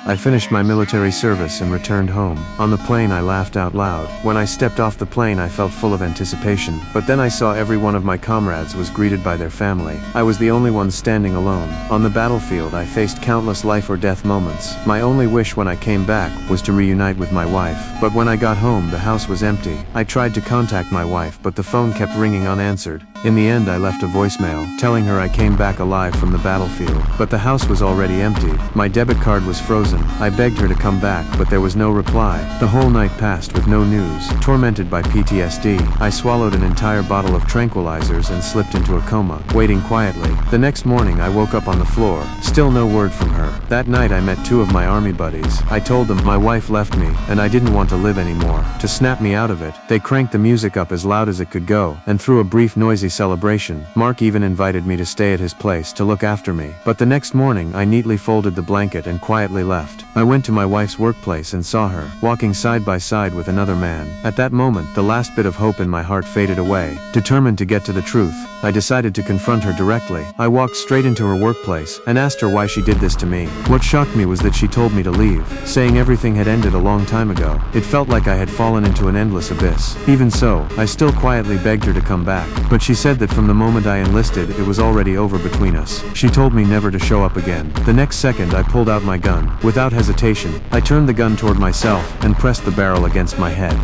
I finished my military service and returned home. On the plane I laughed out loud. When I stepped off the plane I felt full of anticipation, but then I saw every one of my comrades was greeted by their family. I was the only one standing alone. On the battlefield I faced countless life or death moments. My only wish when I came back was to reunite with my wife. But when I got home the house was empty. I tried to contact my wife but the phone kept ringing unanswered. In the end I left a voicemail, telling her I came back alive from the battlefield, but the house was already emptied. My debit card was frozen. I begged her to come back, but there was no reply. The whole night passed with no news. Tormented by PTSD, I swallowed an entire bottle of tranquilizers and slipped into a coma, waiting quietly. The next morning I woke up on the floor, still no word from her. That night I met two of my army buddies. I told them my wife left me, and I didn't want to live anymore. To snap me out of it, they cranked the music up as loud as it could go, and through a brief noisy celebration, Mark even invited me to stay at his place to look after me. But the next morning I neatly folded the blanket and quietly left. I went to my wife's workplace and saw her, walking side by side with another man. At that moment, the last bit of hope in my heart faded away. Determined to get to the truth, I decided to confront her directly. I walked straight into her workplace and asked her why she did this to me. What shocked me was that she told me to leave, saying everything had ended a long time ago. It felt like I had fallen into an endless abyss. Even so, I still quietly begged her to come back, but she said that from the moment I enlisted it was already over between us. She told me never to show up again. The next second I pulled out my gun. Without hesitation, I turned the gun toward myself and pressed the barrel against my head.